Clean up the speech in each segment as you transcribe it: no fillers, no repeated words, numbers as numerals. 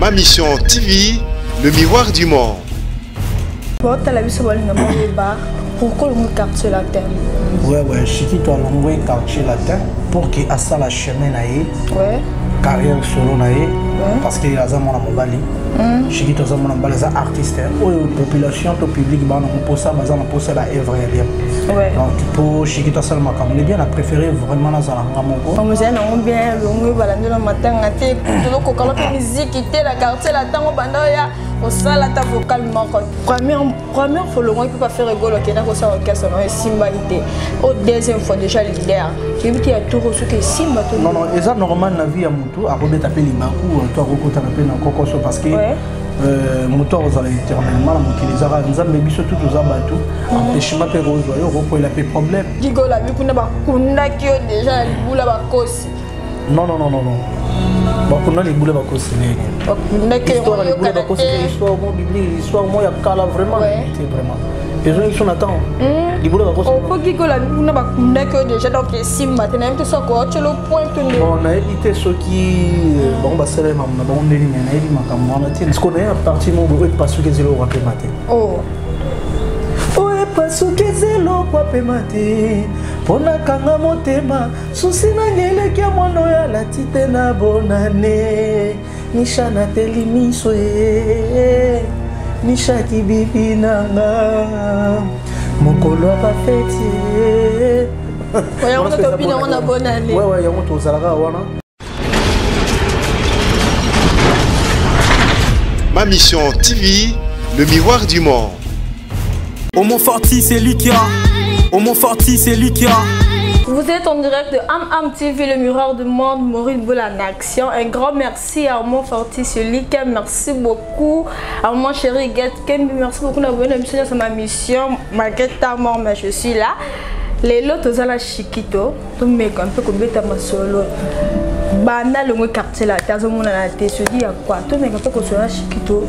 Ma Mission TV, le miroir du monde. Pourquoi le quartier latin? Ouais, je suis qui toi le quartier latin pour qu'il ait ça la chemin ouais. Carrière solo parce qu'il y a mon mobali. Je suis qui toi mon mobali artiste. La population, le public, on ça, on ça la œuvre bien. Ouais. Donc pour je suis qui toi seulement comme on est bien, la préféré vraiment dans la on me dit non bien, le matin, on musique, la quartier latin, au ça la vocalement. Première fois le moins peut pas faire rigolo qui n'a pas ça orchestre non Simba idée. Au deuxième fois déjà leader. J'ai vu qu'il y a tout reçu que Simba tout. Non et ça normal la vie à Moutou à Robert taper l'Imakou toi recoute taper dans Kokoso parce que Moutou aux éternellement la les arabes nous avons biso tout aux abatou empêchement que rose yo roko il a pas problème. Digo la vie kuna ba kuna qui déjà boula ba kosi. Non. Bon, on a les boulets à cause l'histoire les boulets à cause l'histoire biblique l'histoire moi il y a vraiment vraiment les gens ils sont attendent les boulets à cause on peut dire que la on a pas que déjà donc si maintenant même ça quoi tu le point tout bon on a évité ceux qui bon bah c'est les mamans bon on est les mamans on a dit ce qu'on est à partir mon bruit pas ce que c'est le roi matin parce que c'est le roi matin pona kanga motema susi na ngele kia mwana ya la tite na bonane nisha na telimiso nisha kibibi nanga mokolo ba fete ouais on a opinion on a bonane ouais yango to zalaka wana. Ma Mission TV, le miroir du monde. Au Montforti, c'est lui qui a. Au Montforti, c'est lui qui a. Vous êtes en direct de Am TV, le miroir du monde, Maureen Boule en action. Un grand merci à Montforti, c'est lui qui a. Merci beaucoup à mon chéri Get Ken. Merci beaucoup d'avoir venu à ma mission. Malgré ta mort, mais je suis là. Les lots aux ala chiquito, tout me un peu comme bête à ma solo. Bana le quartier là, t'as mon la tête, je dis à quoi? Tout me un peu comme ça chiquito.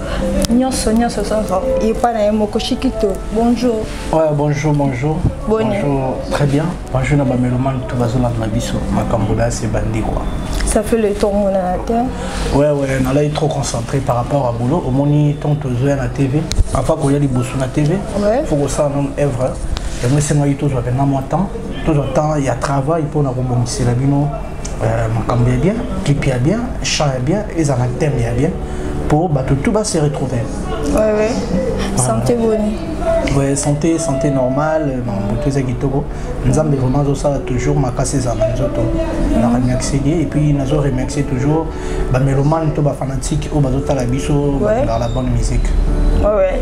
Nyon sonia ce soir. Il pas dans mon chiquito. Bonjour. Ouais, bonjour. Bonjour. Très bien. Bonjour, Naba Meloman, tout va sur la Nabiso. Ma Cambola, c'est bandit quoi. Ça fait le temps on a la terre. Ouais, on a là trop concentré par rapport à boulot. Au moins, tant que à la TV. Parfois, quand il y a des bossons à la TV, il faut que ça en œuvre. Et moi, c'est moi qui toujours avec mon temps. Toujours temps, il y a travail pour nous rebondir la bino. Ma Cambola bien, clip bien, chant bien, et ça a thème bien. Pour tout va se retrouver. Ouais. Santé bonne. Ouais, santé normale, nous avons vraiment ça toujours ma casse ça nous avons remercié et puis nous avons remercié toujours les mélomanes les fanatiques au bateau la biso dans la bonne musique. Ouais.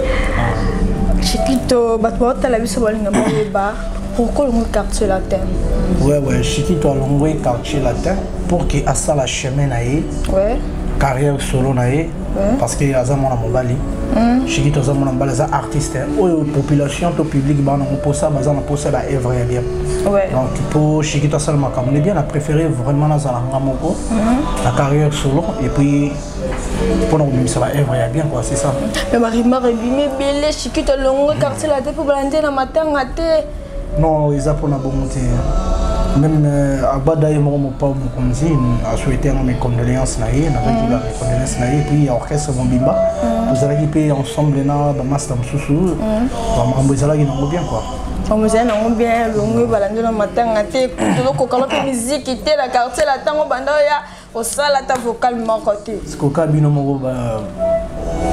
Chiquito, bateau la biso pourquoi le quartier latin? Ouais, Chiquito le quartier latin pour qu'il ait ça la chemin carrière solo parce qu'il y a mon mobali. Je suis qui mon mobali artiste. La population, le public, on ça la œuvre bien. Donc pour je suis qui seulement comme on est bien, la préféré vraiment dans la carrière solo et puis pour nous ça la œuvre bien quoi, c'est ça. Mais Marima rebimé belé Chiquito le quartier latin pour blander dans matin maté. Non, ils ont pour la bonne même à Badaï, mon père a souhaité mes condoléances, mes condoléances, et puis l'orchestre Bombimba, vous allez équiper ensemble dans le master Moussou, vous allez bien quoi. On me dit non bien, le balando dans matin, la musique, la quartier, la tango bandoya, au sala ta vocalement côté. Ce qu'on a bien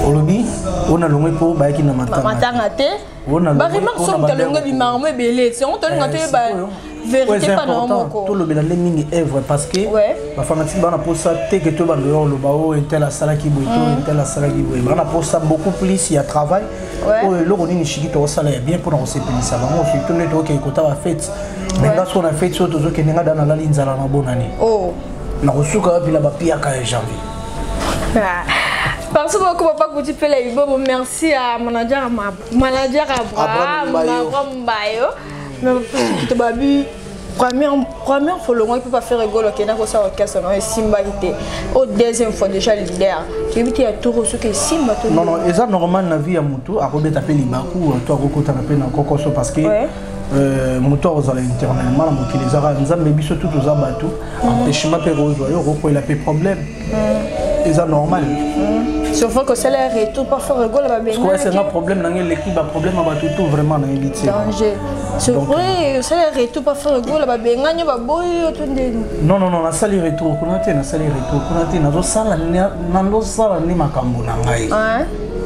au lobby, on a l'ongé pour baïki dans matin. Matin até. Barima son que l'ongé bi marmé belé, c'est on te l'ongé vérité pas normal quoi. Tout le bien les mini œuvre parce que la fanatique bana pour ça té que tout bandeur le bao et tel la sala qui boito et tel la sala qui boito. Bana pour ça beaucoup plus il y a travail. Le on ni Chiquito ça là bien pour on se payer ça. Moi je suis tourné to que kota va fête. Mais dans ce qu'on a fait surtout que ninga dans la ligne zala na bonne année. Na kosuka bila ba pia ka janvier. Merci beaucoup papa Kouti Pele. Merci à manager Abraham Bayo. Mais babi première fois le moins peut pas faire rigolo qui n'a pas ça orchestre non Simba idée. Au deuxième fois déjà leader. J'ai vu qu'il y a tout reçu que Simba tout. Non et ça normal la vie à Moutou à Robert taper l'Imakou toi recoute taper dans Kokoso parce que moteur aux éternellement les arabes nous avons biso tout aux abatou empêchement que rose yo roko il a pas problème. c'est normal. Sauf que c'est l'air et tout, pas faire rigolo. C'est un problème dans l'équipe, un problème à tout vraiment dans l'équipe. Danger. C'est vrai, c'est l'air et tout, pas faire rigolo. Non, non, non, la salle retour, on a une salle retour, on a une salle, ni makambo na ngai.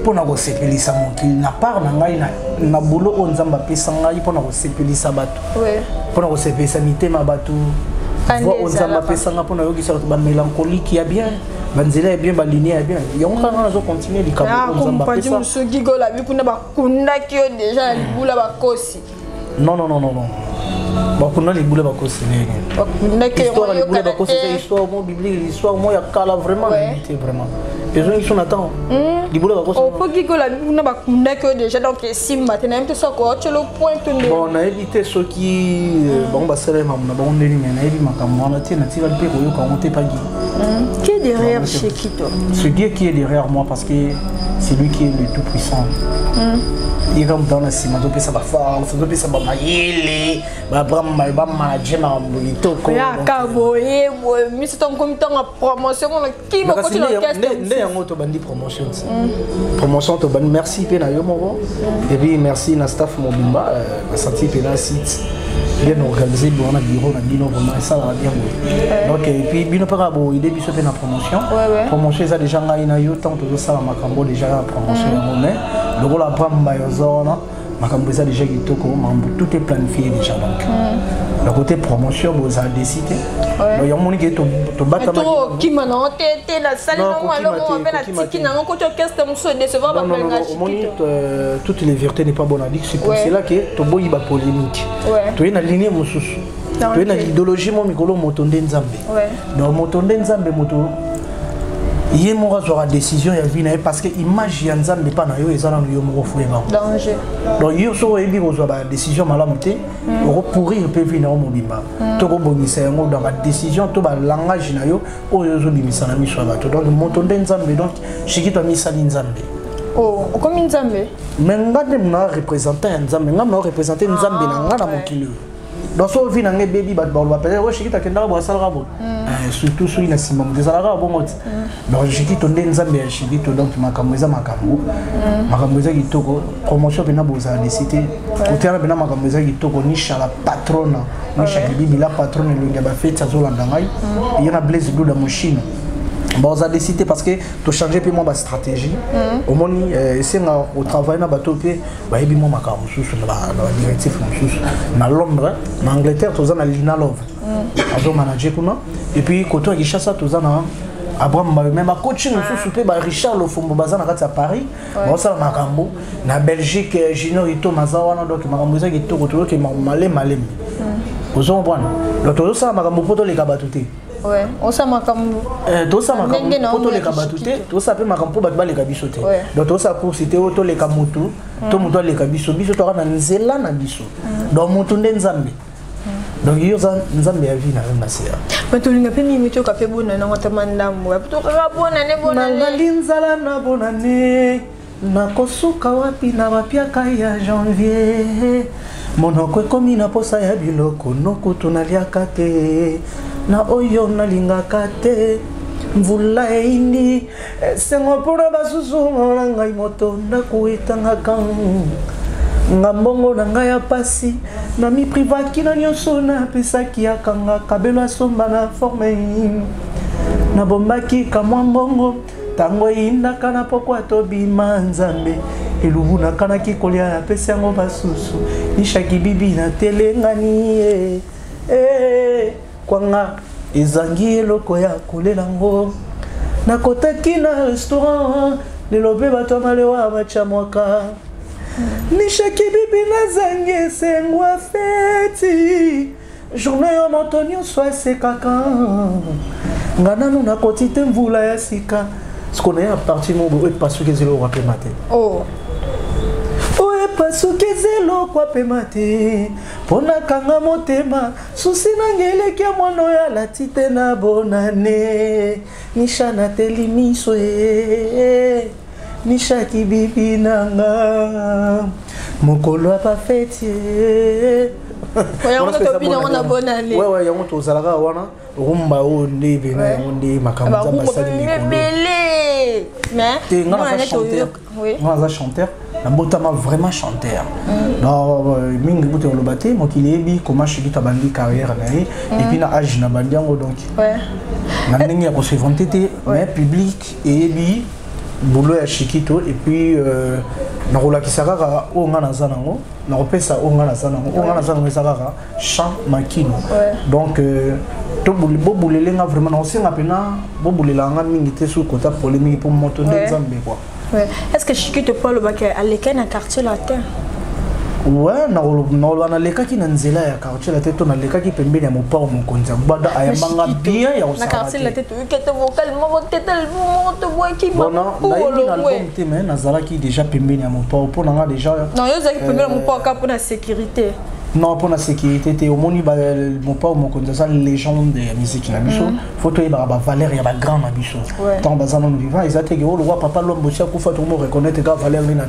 Pona ko sepelisa mokili na part na ngai na boulot on nzamba pesa ngai pona ko sepelisa bato. Ouais. Pona ko sepelisa mitema bato. Voix on nzamba pesa ngai pona yokisa ba mélancolique ya bien. Banzela est bien, ba lignée est bien. Il y a encore un continuer les caméras on nzamba pesa. Ah, ce gigola bi kuna ba kunda ki déjà libula ba kosi. Non non non non non. Ba kuna libula ba kosi né. Ba kunda ki histoire libula ba kosi c'est histoire mon biblique, l'histoire moi ya kala vraiment limité vraiment. Les gens ils sont attendent. On peut gigola on a ba kunda ki déjà donc si matin même ça quoi tu le point tourner. Bon on a évité ceux qui bon ba sele mamna ba on ndeli mais na ebi makambo na tina tira le peko yo quand on t'est pas dit. Qui est derrière chez Kito? Ce Dieu qui est derrière moi parce que c'est lui qui est le tout puissant. Il est comme dans la cime, donc ça va faire, ça va mailler, va prendre ma manager ma bonito. Ya kaboye, mais c'est un comité en promotion qui va continuer l'orchestre. Né en auto bandi promotion. Promotion to bandi merci pena yo moro. Et puis merci na staff Mobimba, na senti pena site. Bien organisé, bon on a bureau, on a bino vraiment ça va bien. Donc et puis bino para bo idée biso pena promotion. Promotion ça déjà ngaina yo tant to ça makambo déjà promotion ya monnaie. Le rôle à prendre zone, déjà tout est planifié déjà donc. Le côté promotion vous avez décidé. Il y a mon qui est au bâtiment. Qui m'a noté la salle toutes les vérités n'est pas bonne à dire. C'est pour cela que tu as une polémique. Tu as une ligne tu as une idéologie mon micro motonde nzambe. Donc motonde nzambe moto. Il y a une décision parce que l'image de Nzambe pas na yo ezana yo moko fueba. Danger. Donc yo so ebi kozwa décision malamuté, oko pourrir pe vina o mobimba. To ko bonisa yango dans la décision to ba langage na yo oyo zo bimisa na miso bato. Donc motonde Nzambe donc shikito misali Nzambe. Oh, comme Nzambe. Mais ngade mna représenter Nzambe, ngam représenter Nzambe na ngana mokili. Donc so vina nge baby bat ba ba pele o shikita kenda ba sala rabo. Surtout sur une simon des alara bon donc je dis ton nzambe je dis donc makamweza makambo makamweza kitoko promotion bena boza décider côté na bena makamweza kitoko ni shala patrona ni shala bibi la patronne le ba fête ça zolanda ngai il y a Blaise Blue da machine bon ça décider parce que to changer puis moi ba stratégie au moni c'est au travail na bato pe ba yebi moi makambo susu na directif susu na Londres na Angleterre to za na Lina Love azo manager kuna et puis koto Kinshasa tozana Abraham même à coaching sous pe ba Richard Lofombo bazana kati à Paris ba sala makambo na Belgique Junior Ito mazawana donc makambo za kito koto ke malem ozo bwana donc tozo sala makambo poto le kabatuté ouais on sa makambo to sa makambo poto le kabatuté to sa pe makambo ba le kabisoté donc to sa pour citer auto le kamutu to muto le kabiso biso to na nzela na biso donc mutu nzambe. Donc il y a Nzambe a vu na masia. Mais tu n'as pas mis mutuo café bonne na ngotamanda mwa. Tu ka bonne na linzala na bonane. Na kosuka wapi na bapiaka ya janvier. Monoko ekomi na posa ya biloko noko tunaliaka te. Na oyo na lingaka te. Mvula eindi sengo pona basusu na ngai moto ndakuitanga kan. Ngambongo na ngai ya pasi na mi privaki na nyonso na pesaki ya kanga kabelo asomba na forme na bombaki kamwa mbongo tango indaka na pokwa tobima Nzambe elubu na kanaki kolia na pesi yango basusu nishaki bibi na telengani kwanga ezangi eloko ya kolela ngo na kotaki na restaurant lelobe bato malewa bachamwaka Nishaki bibi na zange sengwa feti journée yo montonio soit c'est kaka ngana nuna kotite mvula ya sika ce qu'on est à partir mo et pas ce que zelo kwa pemate oh pas ce que zelo kwa pemate pona kanga motema susi na ngele kia mwana ya latite na bonane nishana telimiso Nishaki bibi nanga mokolo pa fêtier. Ouais, on a bonne année. Ouais, ouais, on to zalaka wana. rumba onde bena onde makamza basali belé mais moi chanteur moi chanteur na botama vraiment chanteur donc mingi bote lo baté mo kilebi comment Shiki ta bandi carrière na et puis na âge na bandiango donc na ndenge ya ko se vanter mais public et bi boulot ya Shikito et puis na rolakisaka ka o nga na zanango na repesa o nga na zanango o nga na zanango ezaka chant makino donc to boulele nga vraiment na osenga pena bo boulela nga mingi te sous côté polémique pour moto de Zambie quoi. Est-ce que Shikito Paul Baka à l'école na quartier latin? Ouais, na leka ki na nzela ya quartier latin to na leka ki pembeni ya mopa o mokonzi bada ayambanga bien ya osaka. Na quartier latin to kete vocal mo tetel mo to boy ki ba. Bon na album te mais na zala ki déjà pembeni ya mopa o pona nga déjà. Non, yo zaki pembeni ya mopa ka pour la sécurité. Non, pour la sécurité, tu es au moni, mon père, mon condensat, légende de la musique. Faut que tu aies valeur, il y a un grand abisso. Tant que nous vivons, ils ont dit que le roi papa, l'homme, il faut que tu reconnaître que valeur est là.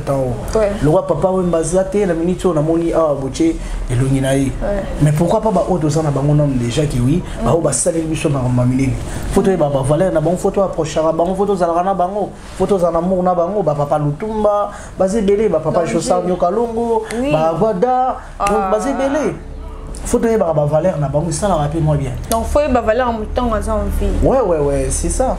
Le roi papa, il a dit la minute, on a moni, ah, boché, et l'unginaï. Mais pourquoi pas autre gens à déjà qui oui, bah, ça les bisso dans ma mille. Faut que tu aies valeur, na bon photo approcher, bah, photo zalana bango, photos en amour na bango, bah, papa Lutumba, basé belé, bah, papa Chosa Nyokalongo, bah, Wada, basé belé. Faut donner la valeur na bango, ça la rappelle moi bien. Donc faut y valeur en temps à envie. Ouais, c'est ça.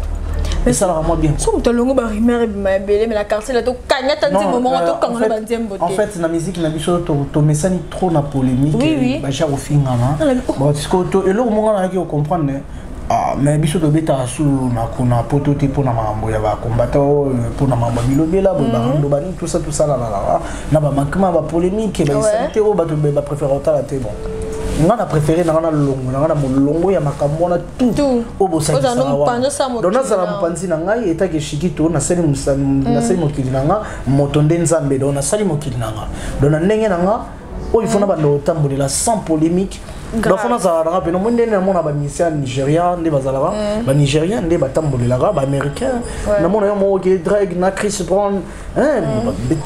Mais ça la rend moi bien. Si on te longo ba rimer belé mais la quartier là to kanya tanti moment to kangana bandiam beauté. En fait na musique na biso to mesani trop na polémique. Oui. Ba ja ofinga na. Bon parce que to elo mo ngana ki comprendre. Ah mais biso to beta su na kuna poto te pona mambo ya ba combattant pona mambo bilobela ba rando bani tout ça là na ba makma ba polémique ba santé o ba to ba préférer ta te bon. On a préféré na longo ya makambo na tout au bossa donc na zala mpanzi na ngai eta ke Shikito na sali mokili na nga motonde nzambe donc na sali mokili na nga donc na ndenge na nga o il faut na bando tambolela sans polémique donc on a zala na pe no monde na mona ba musicien nigérien nde bazala ba nigérien nde batambolela ba américain na mona yo mo ke Drake na Chris Brown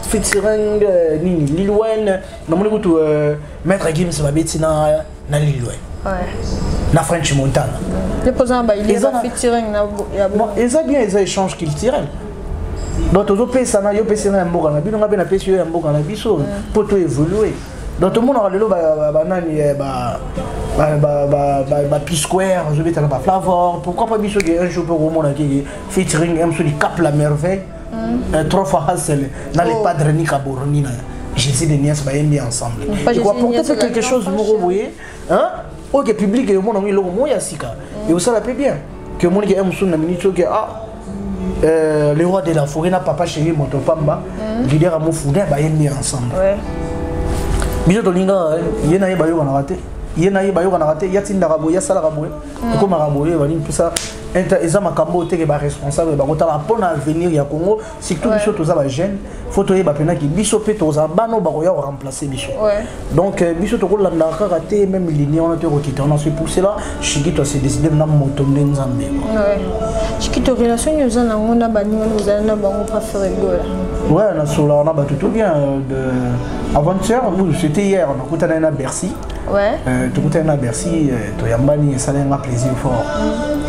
featuring nini Lil Wayne na mona kutu Maître Gims ba betina na Lil Wayne na French Montana les posant ba il est featuring na ya bon eza bien eza échange culturel donc tozo pesa na yo pesa na mboka na bino ngabe na pesa yo ya mboka na biso pour to évoluer donc tout le monde a lelo ba nani ba P-Square je vais te ba Flavor pourquoi pas biso que un jour pour monde qui featuring M sur Cap la merveille trois fois Hassel dans les padres ni Kaboroni na Jésus de Nias ba yembi ensemble je crois porter quelque chose vous voyez hein OK public et monde ngi lo mo ya sika et ça la peut bien que monde qui aime sur na minute que le roi de la forêt na papa chéri Motopamba leader amu founé ba yembi ensemble biso tolinga yena ye bayo na raté yena ye bayo na raté yatinda rabo ya sala rabo ko marabo ye bani tout ça eza makambo te ke ba responsable ba kota la pona avenir ya Congo surtout biso toza ba jeune photo ye ba pena ki biso pe toza bano ba ko ya remplacer biso donc biso to ko landa ka raté même l'union on te rekité on a se pousser là Shikito s'est décidé na motombe nzambe Shikito relation yo za na ngona bani on za na bango préféré gola ouais na sola on a battu tout bien de avant-hier c'était hier on a contane na Bercy tout contane na Bercy to yambani ça n'a plaisir fort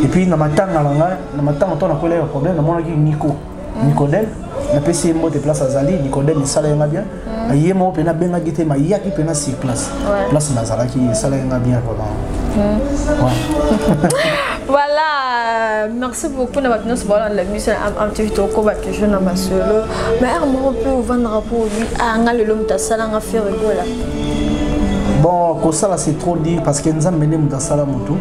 et puis na matanga na matanga to na ko le problème na mona ki Nicodème na pesi mo de place azali Nicodème ça l'a bien ayemo pe na benga gite ma yaki pe na sur place na zala ki ça l'a bien vraiment voilà merci beaucoup na batino se bala la mission am tivito ko ba que je na masolo mais armo pe vendre rapport lui anga le lom ta sala nga faire gola bon ko sala c'est trop dit parce que nzambe ne muta sala mutu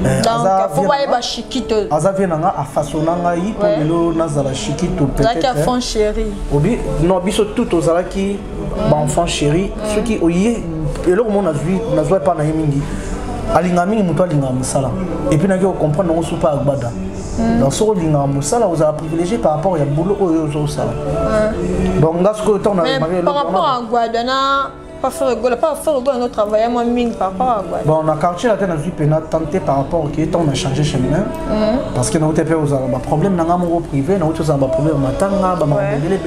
donc faut ba ba Shikito aza nga a façonna ngai pour lelo nazala Shikito peut-être ça enfant chéri obi non biso tout ozala ki ba enfant chéri ce qui oye elo mo na zui pas na mingi alinga mingi mutu alinga musala et puis na ki comprendre on soupa agbada dans ce linga musala vous avez privilégié par rapport à boulot au sala donc ngasko temps na par rapport à Guadana pas faire notre travail moi mine par rapport à bon on a quartier la tête na vie pena tenté par rapport qui est on a changé chemin parce que na outé pe aux ba problème na ngamo privé na outé za ba problème matanga ba belé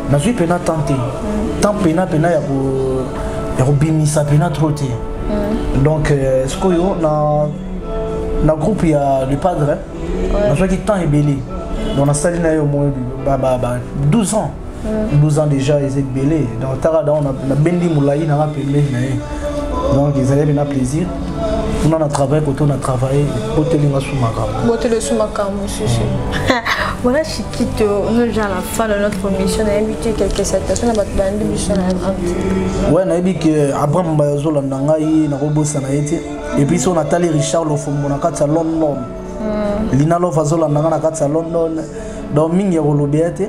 na vie pena tenté tant pena ya ko bimisa pena troté donc ce que yo na Dans le groupe, il y a le padre. Je vois qu'il temps est belé. Dans la salle, il y a au moins 12 ans. 12 ans déjà, ils étaient belés. Dans le Tarada, on a Bendi Moulaï, on a Pembe. Donc, ils allaient bien plaisir. On a travaillé, quand on a travaillé, Botelé sous ma gamme. Botelé sous ma gamme, monsieur. Voilà, je quitte. On est déjà à la fin de notre mission. On a invité quelques citations. On a battu une mission à la ouais, on a invité Abraham Bayozola Nangaï, Narobo Sanaïti. Et puis, on a Nathalie Richard Lofombo, on a quatre à London. Lina Lofazola Nanga, quatre à London. Donc, Mingi Rolobiate,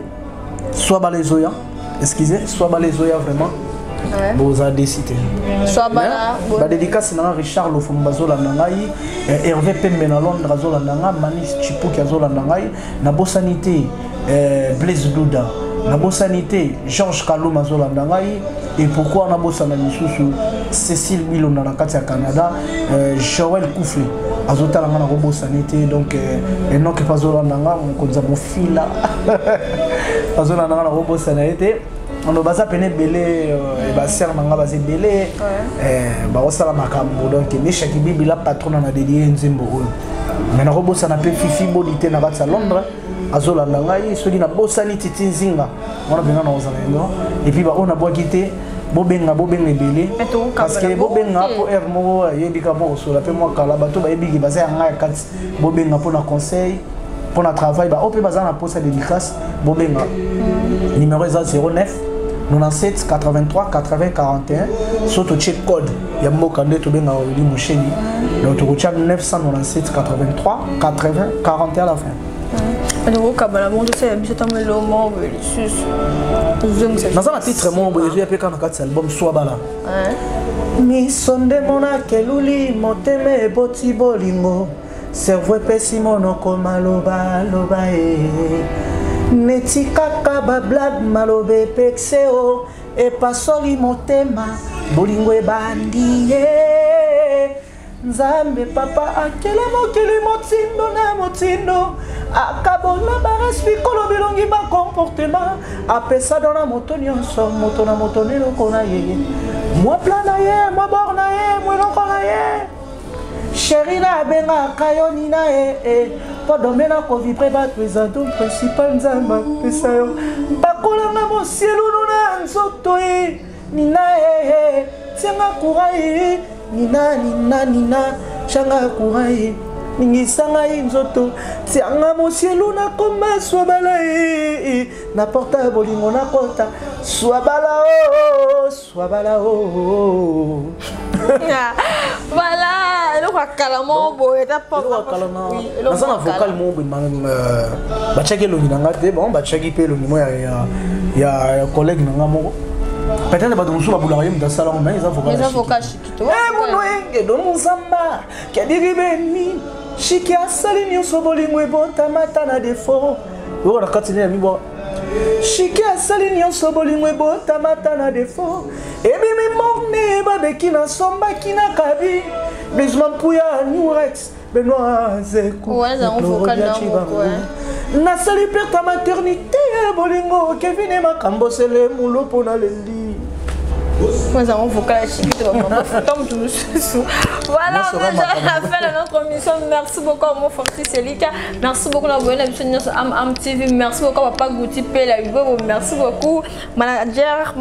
soit Balezoya, excusez, soit Balezoya vraiment. Vous avez décidé. Soit Bala. La dédicace c'est Richard Lofombo Zola Nangaï, Hervé Pembe na Londres Zola Nanga, Manis Chipuki Zola Nangaï, Nabo Sanité, Blaise Douda, Nabo Sanité, Georges Kaloum Zola Nangaï, et pourquoi Nabo Sanani sous Cécile Milo dans la Canada, Joël Koufli. Azota la robo sanité donc et non que pas Zola Nanga, on connaît mon fil là. Azola Nanga robo sanité. On a basé peine belé et basser nanga basé belé ba osala makambo donc ni chaque bibi la patron na dédié nzembo mais na robo sana pe fifi bodité na batsa Londres azola nanga yi soki na bosani titi nzinga on a bien na ozala ngo et puis ba on a bois quitter bobenga belé parce que bobenga pour ermo yebika bo so la pe moi kala bato ba yebiki basé nga kat bobenga pour na conseil pour na travail ba opé bazana pour sa dédicace bobenga numéro 09 97 83 80 41 surtout check code ya mokande to benga oli musheni donc tu retiens 997 83 80 41 à la fin. Alors kabala monde c'est biso tamelo mo sus. Dans un titre mon boyezo ya pe kana kat album Swabala. Mi sonde mona keluli moteme boti bolingo servo pesi monoko maloba loba neti kaka ba blague malobe pexeo e pasoli motema bolingo ebandie nzambe papa akele mokili motindo na motindo akabola baraspi kolo bilongi ba comportement apesa dona moto nyonso moto na moto neloko na ye moi plan na ye moi bor na ye moi loko na ye chéri na benga kayoni na e podomena ko vibrer ba présento principal nzamba pesa yo bakola na mosielu na nzoto e nina e tianga kurai nina changa kurai ningisanga nzoto tianga mosielu na koma swabala e na porta bolingo na kota swabala o voilà, le calamo boy ta pas le vocal mon ba chaki lo nanga te bon ba chaki pe lo mo ya collègue nanga mo peut-être ba donc ba bula yem da salon mais ils avocat chikito mon wenge do muzamba ke diribeni chiki asali nyoso bolingo ebota mata na défaut o na katine mi bo chiki asali nyoso bolingo ebota mata na défaut ebi mi mokne ba bekina somba kina kabi Bisman Pouya Nurex Benoît Zekou na sali per ta maternité bolingo Kevin et Makambo c'est le moulo pour na lendi. Nous avons vocal chiquito voilà, on a déjà la fin de notre émission. Merci beaucoup à mon forti Selika. Merci beaucoup à l'émission Am TV. Merci beaucoup à Papa Gouti Pelaïbo. Merci beaucoup manager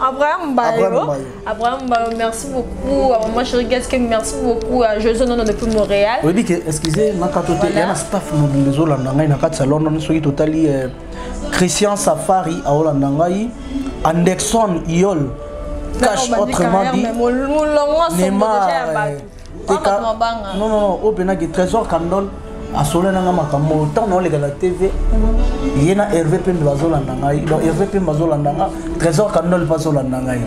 Abraham Bayo. Merci beaucoup à moi chérie Gasque. Merci beaucoup à José Nono depuis Montréal. Oui, excusez, il y a un staff les Hollandais na kat salon non soki totali Christian Safari à Hollandais. Anderson Iol cache autrement dit Neymar non au benagi trésor Kandol a solé na makambo tant on les la TV yena Hervé Pembe bazolanda ngai donc Hervé Pembe bazolanda trésor Kandol bazolanda ngai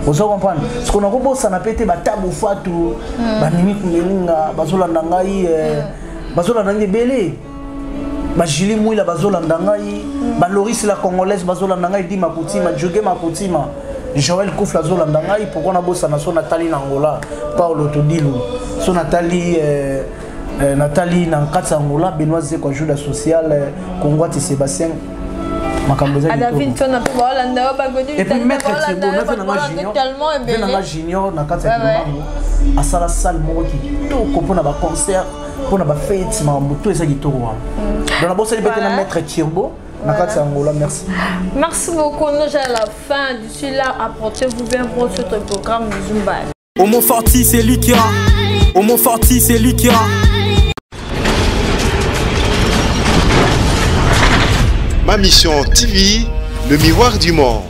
vous comprenez ce qu'on a rebossa na pété ba tabu fatu ba nimit melinga bazolanda ngai bazolanda ngai belé ba Julie Mouila bazolanda ngai ba Loris la congolaise bazolanda ngai di makutima joge makutima Joël Kouf la zolanda ngai pourquoi na bossa na so Nathalie Nangola Paulo Todilu so Nathalie Nathalie Nankatsa Angola Benoît Zeko Juda social Kongwati Sébastien Makamboza. David Tona pe ba Hollanda ba godi. Et puis maître Thierbo na fait na junior na kati ya Lubango. Asala salle moko kitoko mpona ba concert, mpona ba fête mambo tout ça kitoko wana. Donc na bossa libete na maître Thierbo. Merci. Merci beaucoup. Nous j'ai à la fin. D'ici là, apportez-vous bien pour ce programme de Zumba. Au Montforti, c'est Likia. Au Montforti, c'est Likia. Ma mission TV, le miroir du monde.